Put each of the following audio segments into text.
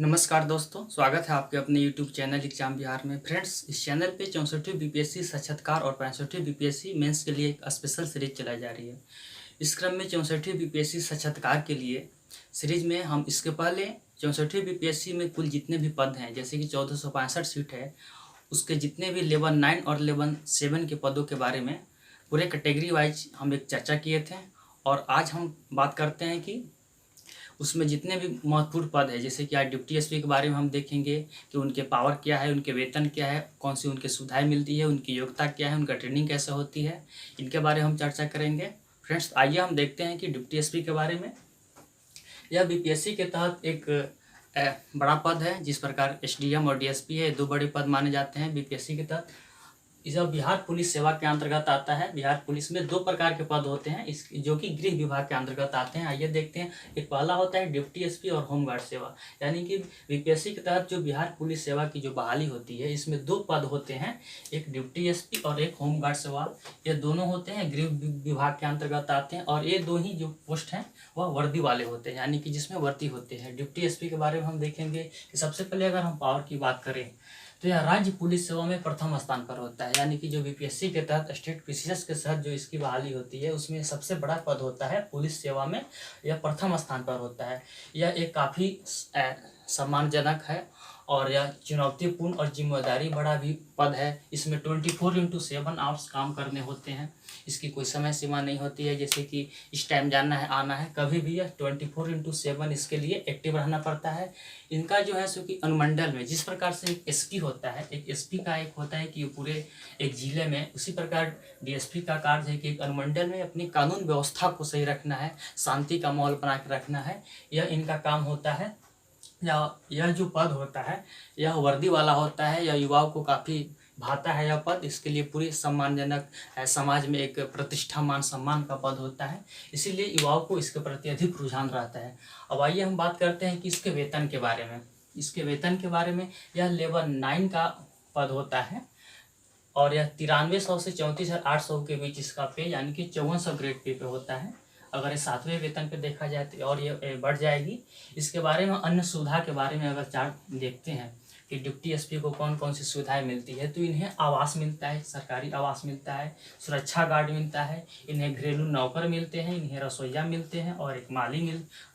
नमस्कार दोस्तों, स्वागत है आपके अपने YouTube चैनल एग्जाम बिहार में। फ्रेंड्स, इस चैनल पे 64वीं बीपीएससी साक्षात्कार और 65वीं बीपीएससी मेंस के लिए एक स्पेशल सीरीज चलाई जा रही है। इस क्रम में 64वीं बीपीएससी साक्षात्कार के लिए सीरीज में हम इसके पहले 64वीं बीपीएससी में कुल जितने भी पद हैं, जैसे कि 1465 सीट है, उसके जितने भी लेवल 9 और लेवल 7 के पदों के बारे में पूरे कैटेगरी वाइज हम एक चर्चा किए थे। और आज हम बात करते हैं कि उसमें जितने भी महत्वपूर्ण पद है, जैसे कि आज डिप्टी एसपी के बारे में हम देखेंगे कि उनके पावर क्या है, उनके वेतन क्या है, कौन सी उनकी सुविधाएं मिलती है, उनकी योग्यता क्या है, उनका ट्रेनिंग कैसे होती है, इनके बारे में हम चर्चा करेंगे। फ्रेंड्स, आइए हम देखते हैं कि डिप्टी एसपी के बारे में। यह बीपीएससी के तहत एक बड़ा पद है। जिस प्रकार एसडीएम और डीएसपी है, दो बड़े पद माने जाते हैं बीपीएससी के तहत। यह बिहार पुलिस सेवा के अंतर्गत आता है। बिहार पुलिस में दो प्रकार के पद होते हैं, इस जो कि गृह विभाग के अंतर्गत आते हैं। आइए देखते हैं। एक पहला होता है डिप्टी एसपी और होमगार्ड सेवा, यानी कि बीपीएससी के तहत जो बिहार पुलिस सेवा की जो बहाली होती है, इसमें दो पद होते हैं, एक डिप्टी एसपी और एक होमगार्ड सेवा। ये दोनों होते हैं गृह विभाग के अंतर्गत आते हैं, और ये दो ही जो पोस्ट हैं वह वर्दी वाले होते हैं, यानी कि जिसमें वर्दी होते हैं। डिप्टी एसपी के बारे में हम देखेंगे कि सबसे पहले अगर हम पावर की बात करें तो यह राज्य पुलिस सेवा में प्रथम स्थान पर होता है, यानी कि जो बीपीएससी के तहत स्टेट पीसीएस के तहत जो इसकी बहाली होती है, उसमें सबसे बड़ा पद होता है पुलिस सेवा में, यह प्रथम स्थान पर होता है। यह एक काफ़ी सम्मानजनक है और यह चुनौतीपूर्ण और जिम्मेदारी बड़ा भी पद है। इसमें 24/7 आवर्स काम करने होते हैं। इसकी कोई समय सीमा नहीं होती है, जैसे कि इस टाइम जाना है आना है, कभी भी यह 24/7 इसके लिए एक्टिव रहना पड़ता है। इनका जो है सो कि अनुमंडल में जिस प्रकार से एक एसपी होता है, एक एसपी का एक होता है कि पूरे एक जिले में, उसी प्रकार डीएसपी का कार्य है कि एक अनुमंडल में अपनी कानून व्यवस्था को सही रखना है, शांति का माहौल बना के रखना है। यह इनका काम होता है। यह जो पद होता है यह वर्दी वाला होता है। यह युवाओं को काफ़ी भाता है। यह पद इसके लिए पूरी सम्मानजनक समाज में एक प्रतिष्ठा मान सम्मान का पद होता है, इसीलिए युवाओं को इसके प्रति अधिक रुझान रहता है। अब आइए हम बात करते हैं कि इसके वेतन के बारे में। इसके वेतन के बारे में, यह लेवल 9 का पद होता है और यह 9300 से 34,800 के बीच इसका पे, यानी कि 5400 ग्रेड पे होता है। अगर ये 7वें वेतन पे देखा जाए तो और ये बढ़ जाएगी। इसके बारे में अन्य सुविधा के बारे में अगर चार्ट देखते हैं कि डिप्टी एसपी को कौन कौन सी सुविधाएं मिलती है, तो इन्हें आवास मिलता है, सरकारी आवास मिलता है, सुरक्षा गार्ड मिलता है, इन्हें घरेलू नौकर मिलते हैं, इन्हें रसोईया मिलते हैं, और एक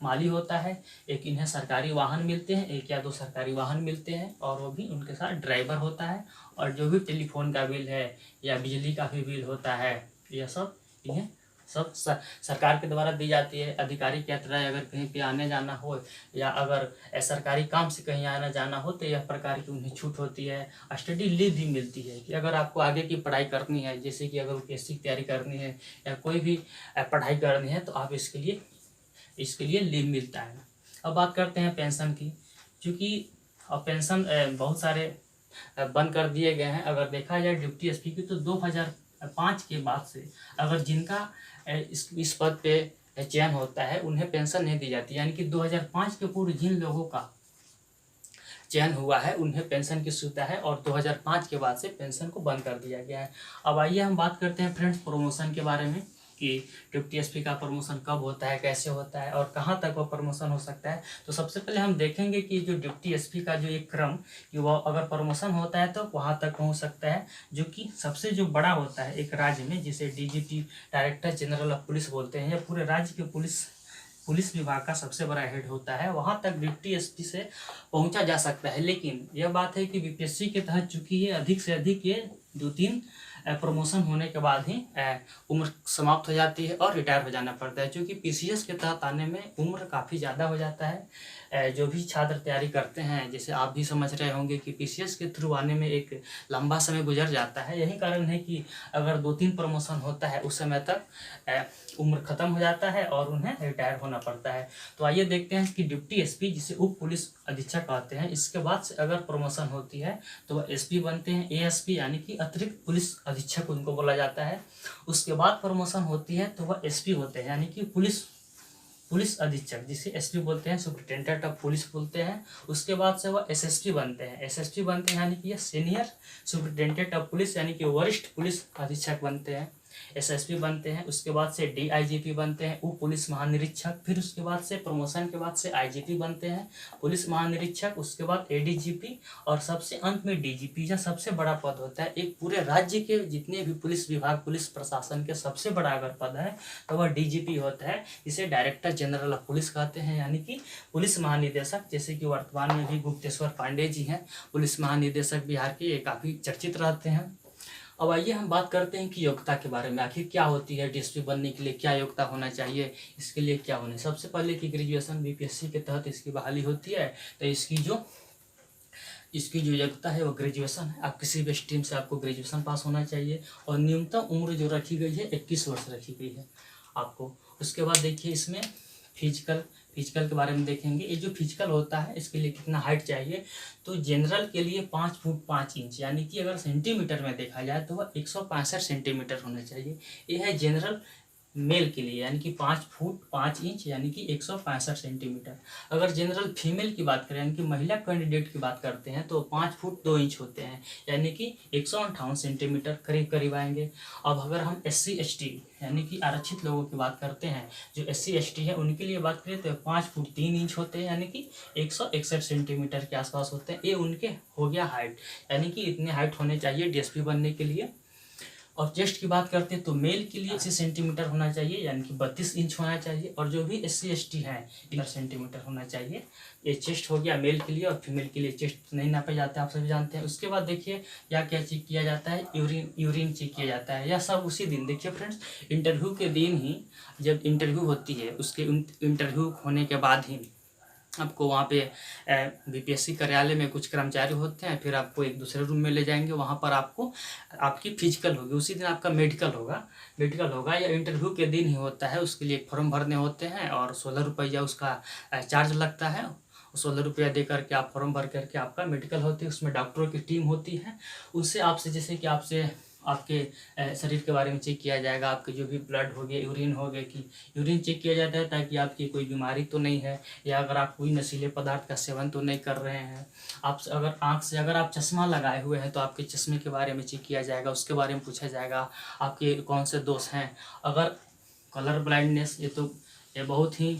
माली होता है। एक इन्हें सरकारी वाहन मिलते हैं, एक या दो सरकारी वाहन मिलते हैं, और वो भी उनके साथ ड्राइवर होता है। और जो भी टेलीफोन का बिल है या बिजली का भी बिल होता है, यह सब इन्हें सब सरकार के द्वारा दी जाती है। अधिकारी की यात्रा अगर कहीं पे आने जाना हो या अगर सरकारी काम से कहीं आना जाना हो तो यह प्रकार की उन्हें छूट होती है। स्टडी लीव भी मिलती है कि अगर आपको आगे की पढ़ाई करनी है, जैसे कि अगर यूपीएससी की तैयारी करनी है या कोई भी पढ़ाई करनी है, तो आप इसके लिए लीव मिलता है। अब बात करते हैं पेंशन की, क्योंकि अब पेंशन बहुत सारे बंद कर दिए गए हैं। अगर देखा जाए डिप्टी एसपी की, तो 2005 के बाद से अगर जिनका इस पद पे चयन होता है उन्हें पेंशन नहीं दी जाती, यानी कि 2005 के पूर्व जिन लोगों का चयन हुआ है उन्हें पेंशन की सुविधा है, और 2005 के बाद से पेंशन को बंद कर दिया गया है। अब आइए हम बात करते हैं फ्रेंड्स प्रमोशन के बारे में कि डिप्टी एसपी का प्रमोशन कब होता है, कैसे होता है और कहाँ तक वो प्रमोशन हो सकता है। तो सबसे पहले हम देखेंगे कि जो डिप्टी एसपी का जो एक क्रम कि वो अगर प्रमोशन होता है तो वहाँ तक पहुँच सकता है, जो कि सबसे जो बड़ा होता है एक राज्य में, जिसे DGP director general of police बोलते हैं, या पूरे राज्य के पुलिस विभाग का सबसे बड़ा हेड होता है, वहाँ तक डिप्टी एसपी से पहुँचा जा सकता है। लेकिन यह बात है कि बीपीएससी के तहत चूंकि ये अधिक से अधिक ये 2-3 प्रमोशन होने के बाद ही उम्र समाप्त हो जाती है और रिटायर हो जाना पड़ता है, क्योंकि पीसीएस के तहत आने में उम्र काफ़ी ज़्यादा हो जाता है। जो भी छात्र तैयारी करते हैं, जैसे आप भी समझ रहे होंगे कि पीसीएस के थ्रू आने में एक लंबा समय गुजर जाता है। यही कारण है कि अगर 2-3 प्रमोशन होता है उस समय तक उम्र खत्म हो जाता है और उन्हें रिटायर होना पड़ता है। तो आइए देखते हैं कि डिप्टी एसपी, जिसे उप पुलिस अधीक्षक कहते हैं, इसके बाद से अगर प्रमोशन होती है तो वह एसपी बनते हैं, एएसपी यानी कि अतिरिक्त पुलिस अधीक्षक उनको बोला जाता है। उसके बाद प्रमोशन होती है तो वह एसपी होते हैं, यानी कि पुलिस अधीक्षक, जिसे एसपी बोलते हैं, सुपरिटेंडेंट ऑफ पुलिस बोलते हैं। उसके बाद से वह एसएसपी बनते हैं, यानी कि यह सीनियर सुपरिटेंडेंट ऑफ पुलिस, यानी कि वरिष्ठ पुलिस अधीक्षक बनते हैं। एसएसपी बनते हैं, उसके बाद से डीआईजीपी बनते हैं, उप पुलिस महानिरीक्षक, फिर उसके बाद से प्रमोशन के बाद से आईजीपी बनते हैं, पुलिस महानिरीक्षक, उसके बाद एडीजीपी और सबसे अंत में डीजीपी। यह सबसे बड़ा पद होता है। एक पूरे राज्य के जितने भी पुलिस विभाग, पुलिस प्रशासन के सबसे बड़ा अगर पद है तो वह डीजीपी होता है, जिसे डायरेक्टर जनरल ऑफ पुलिस कहते हैं, यानी कि पुलिस महानिदेशक। जैसे कि वर्तमान में भी गुप्तेश्वर पांडे जी हैं पुलिस महानिदेशक बिहार के, ये काफ़ी चर्चित रहते हैं। अब आइए हम बात करते हैं कि योग्यता के बारे में। आखिर क्या होती है डीएसपी बनने के लिए, क्या योग्यता होना चाहिए, इसके लिए क्या होना है। सबसे पहले कि ग्रेजुएशन बीपीएससी के तहत इसकी बहाली होती है, तो इसकी जो योग्यता है वो ग्रेजुएशन है। आप किसी भी स्ट्रीम से आपको ग्रेजुएशन पास होना चाहिए और न्यूनतम उम्र जो रखी गई है 21 वर्ष रखी गई है आपको। उसके बाद देखिए इसमें फिजिकल के बारे में देखेंगे। ये जो फिजिकल होता है इसके लिए कितना हाइट चाहिए, तो जनरल के लिए 5 फुट 5 इंच, यानी कि अगर सेंटीमीटर में देखा जाए तो वह 165 सेंटीमीटर होना चाहिए। ये है जनरल मेल के लिए, यानी कि 5 फुट 5 इंच यानी कि 165 सेंटीमीटर। अगर जनरल फीमेल की बात करें, यानी कि महिला कैंडिडेट की बात करते हैं, तो 5 फुट 2 इंच होते हैं, यानी कि 158 सेंटीमीटर करीब करीब आएंगे। अब अगर हम SC ST यानी कि आरक्षित लोगों की बात करते हैं, जो SC ST है उनके लिए बात करें तो 5 फुट 3 इंच होते हैं, यानी कि 161 सेंटीमीटर के आसपास होते हैं। ये उनके हो गया हाइट, यानी कि इतने हाइट होने चाहिए डीएसपी बनने के लिए। और चेस्ट की बात करते हैं तो मेल के लिए 80 सेंटीमीटर होना चाहिए, यानी कि 32 इंच होना चाहिए। और जो भी SC ST हैं 11 सेंटीमीटर होना चाहिए। ये चेस्ट हो गया मेल के लिए, और फीमेल के लिए चेस्ट नहीं नापे जाते, आप सभी जानते हैं। उसके बाद देखिए क्या क्या चेक किया जाता है, यूरिन चेक किया जाता है। यह सब उसी दिन, देखिए फ्रेंड्स, इंटरव्यू के दिन ही, जब इंटरव्यू होती है उसके इंटरव्यू होने के बाद ही आपको वहाँ पे बीपीएससी कार्यालय में कुछ कर्मचारी होते हैं, फिर आपको एक दूसरे रूम में ले जाएंगे। वहाँ पर आपको आपकी फिजिकल होगी, उसी दिन आपका मेडिकल होगा या इंटरव्यू के दिन ही होता है। उसके लिए एक फॉर्म भरने होते हैं और 16 रुपया उसका चार्ज लगता है। 16 रुपया दे करके आप फॉर्म भर करके आपका मेडिकल होती है। उसमें डॉक्टरों की टीम होती है, उससे आपसे जैसे कि आपसे आपके शरीर के बारे में चेक किया जाएगा। आपके जो भी ब्लड हो गया, यूरिन हो गया, कि यूरिन चेक किया जाता है ताकि आपकी कोई बीमारी तो नहीं है, या अगर आप कोई नशीले पदार्थ का सेवन तो नहीं कर रहे हैं। आप अगर आँख से अगर आप चश्मा लगाए हुए हैं तो आपके चश्मे के बारे में चेक किया जाएगा, उसके बारे में पूछा जाएगा आपके कौन से दोष हैं। अगर कलर ब्लाइंडनेस, ये बहुत ही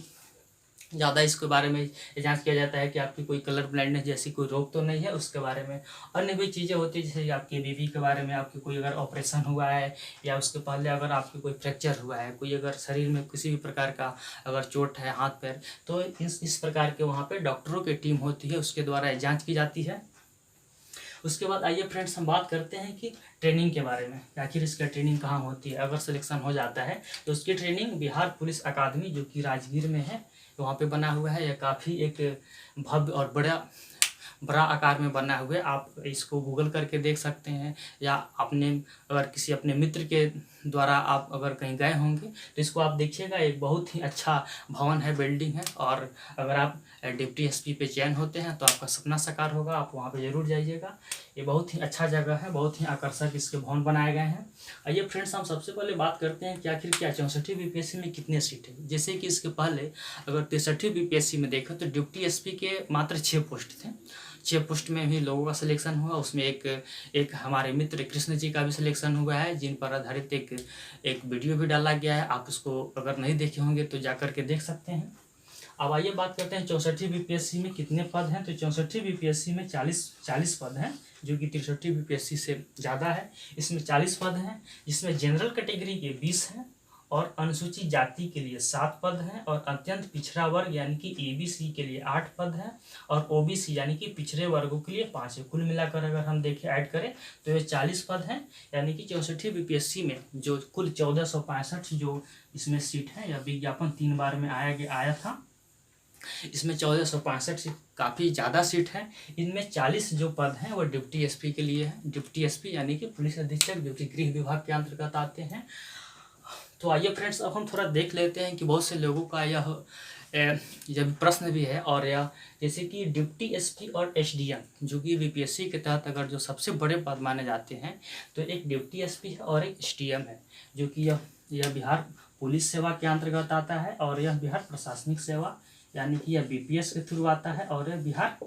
ज़्यादा इसके बारे में जांच किया जाता है कि आपकी कोई कलर ब्लाइंडनेस जैसी कोई रोग तो नहीं है, उसके बारे में। अन्य भी चीज़ें होती है, जैसे आपकी बीवी के बारे में, आपकी कोई अगर ऑपरेशन हुआ है या उसके पहले अगर आपकी कोई फ्रैक्चर हुआ है, कोई अगर शरीर में किसी भी प्रकार का अगर चोट है हाथ पैर, तो इस प्रकार के वहाँ पे डॉक्टरों की टीम होती है, उसके द्वारा जाँच की जाती है। उसके बाद आइए फ्रेंड्स हम बात करते हैं कि ट्रेनिंग के बारे में, आखिर इसका ट्रेनिंग कहाँ होती है। अगर सिलेक्शन हो जाता है तो उसकी ट्रेनिंग बिहार पुलिस अकादमी, जो कि राजगीर में है, वहाँ पे बना हुआ है। यह काफ़ी एक भव्य और बड़ा आकार में बना हुआ है। आप इसको गूगल करके देख सकते हैं, या अगर किसी अपने मित्र के द्वारा आप अगर कहीं गए होंगे तो इसको आप देखिएगा। एक बहुत ही अच्छा भवन है, बिल्डिंग है। और अगर आप डिप्टी एसपी पे चयन होते हैं तो आपका सपना साकार होगा, आप वहाँ पे ज़रूर जाइएगा। ये बहुत ही अच्छा जगह है, बहुत ही आकर्षक इसके भवन बनाए गए हैं। आइए फ्रेंड्स हम सबसे पहले बात करते हैं कि आखिर क्या 64वीं बीपीएससी में कितने सीट है। जैसे कि इसके पहले अगर 63वीं बीपीएससी में देखें तो डिप्टी एसपी के मात्र 6 पोस्ट थे। 6 पोस्ट में भी लोगों का सिलेक्शन हुआ। उसमें एक हमारे मित्र कृष्ण जी का भी सिलेक्शन हुआ है, जिन पर आधारित एक वीडियो भी डाला गया है। आप उसको अगर नहीं देखे होंगे तो जा कर के देख सकते हैं। अब आइए बात करते हैं 64वीं बीपीएससी में कितने पद हैं। तो 64वीं बीपीएससी में 40 पद हैं, जो कि 63वीं बीपीएससी से ज़्यादा है। इसमें 40 पद हैं, जिसमें जनरल कैटेगरी के 20 हैं, और अनुसूचित जाति के लिए 7 पद हैं, और अत्यंत पिछड़ा वर्ग यानी कि ABC के लिए 8 पद हैं, और OBC यानी कि पिछड़े वर्गों के लिए 5 है। कुल मिलाकर अगर हम देखें ऐड करें तो ये 40 पद हैं। यानी कि 64वीं बीपीएससी में जो कुल 1465 जो इसमें सीट है, यह विज्ञापन 3 बार में आया था। इसमें 1465 सीट काफ़ी ज़्यादा सीट है। इनमें 40 जो पद हैं वो डिप्टी एसपी के लिए है। डिप्टी एसपी यानी कि पुलिस अधीक्षक, जो कि गृह विभाग के अंतर्गत आते हैं। तो आइए फ्रेंड्स अब हम थोड़ा देख लेते हैं कि बहुत से लोगों का यह प्रश्न भी है। और यह जैसे कि डिप्टी एसपी और एसडीएम, जो कि बीपीएससी के तहत अगर जो सबसे बड़े पद माने जाते हैं, तो एक डिप्टी एसपी है और एक एसडीएम है, जो कि यह बिहार पुलिस सेवा के अंतर्गत आता है, और यह बिहार प्रशासनिक सेवा यानी कि यह बीपीएस के थ्रू आता है, और यह बिहार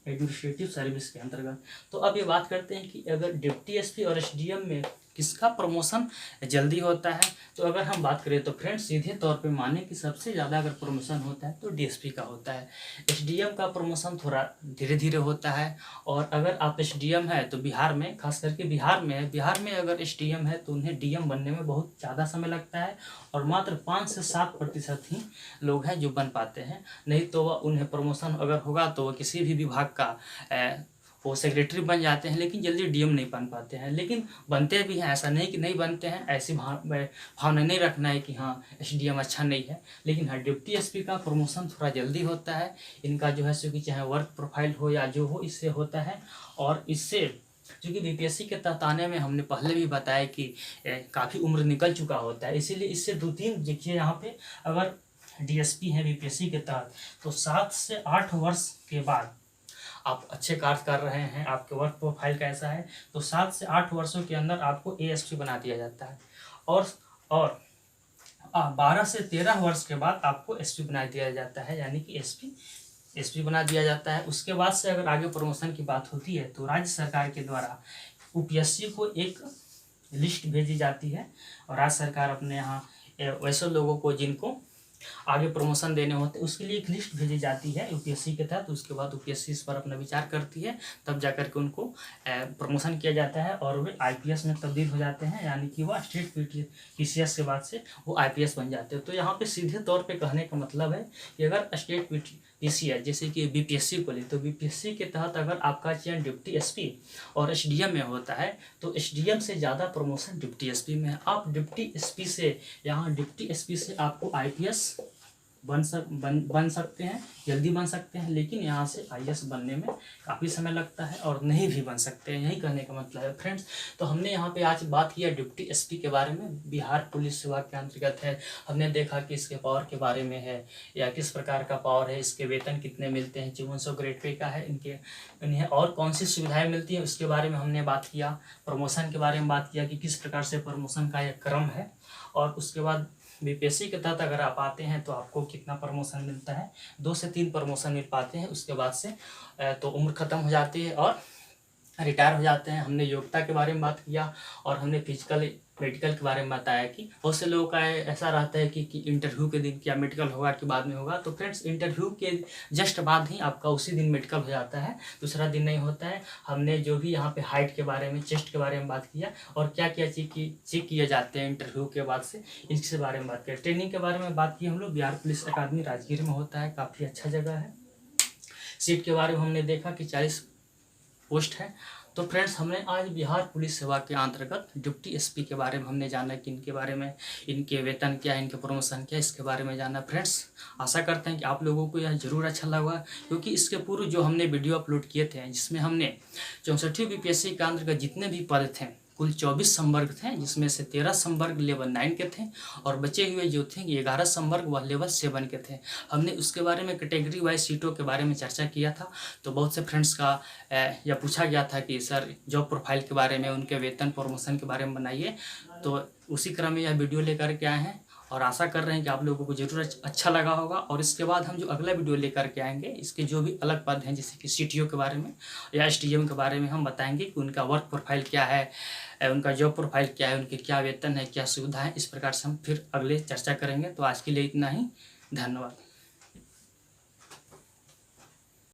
एडमिनिस्ट्रेटिव सर्विस के अंतर्गत। तो अब ये बात करते हैं कि अगर डिप्टी एसपी और एसडीएम में किसका प्रमोशन जल्दी होता है। तो अगर हम बात करें तो फ्रेंड्स सीधे तौर पे माने कि सबसे ज़्यादा अगर प्रमोशन होता है तो डीएसपी का होता है। एसडीएम का प्रमोशन थोड़ा धीरे धीरे होता है। और अगर आप एसडीएम है तो बिहार में, खास करके बिहार में है, बिहार में अगर एसडीएम है तो उन्हें डीएम बनने में बहुत ज़्यादा समय लगता है और मात्र 5 से 7% ही लोग हैं जो बन पाते हैं। नहीं तो वह उन्हें प्रमोशन अगर होगा तो वह किसी भी विभाग का वो सेक्रेटरी बन जाते हैं, लेकिन जल्दी डीएम नहीं बन पाते हैं। लेकिन बनते भी हैं, ऐसा नहीं कि नहीं बनते हैं। ऐसी भावना नहीं रखना है कि हाँ एसडीएम अच्छा नहीं है। लेकिन हाँ डिप्टी एसपी का प्रमोशन थोड़ा जल्दी होता है। इनका जो है सो कि चाहे वर्क प्रोफाइल हो या जो हो, इससे होता है। और इससे क्योंकि बीपीएससी के तहत आने में हमने पहले भी बताया कि काफ़ी उम्र निकल चुका होता है, इसीलिए इससे 2-3 देखिए यहाँ पे अगर डीएसपी है बीपीएससी के तहत तो 7 से 8 वर्ष के बाद आप अच्छे कार्य कर रहे हैं, आपके वर्क प्रोफाइल कैसा है, तो 7 से 8 वर्षों के अंदर आपको एएसपी बना दिया जाता है। और 12 से 13 वर्ष के बाद आपको एसपी बना दिया जाता है, यानी कि एसपी बना दिया जाता है। उसके बाद से अगर आगे प्रमोशन की बात होती है तो राज्य सरकार के द्वारा यूपीएससी को एक लिस्ट भेजी जाती है और राज्य सरकार अपने यहाँ वैसे लोगों को जिनको आगे प्रमोशन देने होते हैं उसके लिए एक लिस्ट भेजी जाती है यूपीएससी के तहत। उसके बाद यूपीएससी इस पर अपना विचार करती है, तब जाकर के उनको प्रमोशन किया जाता है और वे आईपीएस में तब्दील हो जाते हैं, यानी कि वह स्टेट पीसीएस के बाद से वो आईपीएस बन जाते हैं। तो यहाँ पे सीधे तौर पे कहने का मतलब है कि अगर स्टेट पीसीएस जैसे कि बीपीएससी को ले तो बीपीएससी के तहत अगर आपका चयन डिप्टी एसपी और एसडीएम में होता है तो एसडीएम से ज़्यादा प्रमोशन डिप्टी एसपी में है। आप डिप्टी एसपी से यहाँ डिप्टी एसपी से आपको आईपीएस बन सकते हैं, जल्दी बन सकते हैं, लेकिन यहाँ से आईएएस बनने में काफ़ी समय लगता है और नहीं भी बन सकते हैं, यही कहने का मतलब है फ्रेंड्स। तो हमने यहाँ पे आज बात किया डिप्टी एसपी के बारे में, बिहार पुलिस सेवा के अंतर्गत है। हमने देखा कि इसके पावर के बारे में है या किस प्रकार का पावर है, इसके वेतन कितने मिलते हैं, 5400 ग्रेड पे का है, इन्हें और कौन सी सुविधाएँ मिलती हैं उसके बारे में हमने बात किया। प्रमोशन के बारे में बात किया कि किस प्रकार से प्रमोशन का यह क्रम है। और उसके बाद बीपीएससी के तहत अगर आप आते हैं तो आपको कितना प्रमोशन मिलता है, 2 से 3 प्रमोशन मिल पाते हैं। उसके बाद से तो उम्र ख़त्म हो जाती है और रिटायर हो जाते हैं। हमने योग्यता के बारे में बात किया और हमने फिजिकल मेडिकल के बारे में बताया कि बहुत से लोगों का ऐसा रहता है कि इंटरव्यू के दिन क्या मेडिकल होगा कि बाद में होगा। तो फ्रेंड्स इंटरव्यू के जस्ट बाद ही आपका उसी दिन मेडिकल हो जाता है, दूसरा दिन नहीं होता है। हमने जो भी यहाँ पे हाइट के बारे में, चेस्ट के बारे में बात किया और क्या क्या चेक किए जाते हैं इंटरव्यू के बाद से, इसके बारे में बात किया। ट्रेनिंग के बारे में बात की हम लोग, बिहार पुलिस अकादमी राजगीर में होता है, काफ़ी अच्छा जगह है। सीट के बारे में हमने देखा कि 40 पोस्ट है। तो फ्रेंड्स हमने आज बिहार पुलिस सेवा के अंतर्गत डिप्टी एसपी के बारे में हमने जाना कि इनके बारे में, इनके वेतन क्या है, इनके प्रमोशन क्या है, इसके बारे में जाना। फ्रेंड्स आशा करते हैं कि आप लोगों को यह जरूर अच्छा लगा, क्योंकि इसके पूर्व जो हमने वीडियो अपलोड किए थे जिसमें हमने 64वीं बीपीएससी के अंतर्गत जितने भी पद थे कुल 24 संवर्ग थे, जिसमें से 13 संवर्ग लेवल 9 के थे और बचे हुए जो थे 11 संवर्ग वह लेवल 7 के थे। हमने उसके बारे में कैटेगरी वाइज सीटों के बारे में चर्चा किया था। तो बहुत से फ्रेंड्स का यह पूछा गया था कि सर जॉब प्रोफाइल के बारे में, उनके वेतन प्रमोशन के बारे में बनाइए, तो उसी क्रम में यह वीडियो लेकर के आए हैं और आशा कर रहे हैं कि आप लोगों को जरूर अच्छा लगा होगा। और इसके बाद हम जो अगला वीडियो लेकर के आएंगे, इसके जो भी अलग पद हैं जैसे कि सीटीओ के बारे में या एसडीएम के बारे में हम बताएंगे कि उनका वर्क प्रोफाइल क्या है, उनका जॉब प्रोफाइल क्या है, उनके क्या वेतन है, क्या सुविधा है। इस प्रकार से हम फिर अगले चर्चा करेंगे। तो आज के लिए इतना ही, धन्यवाद।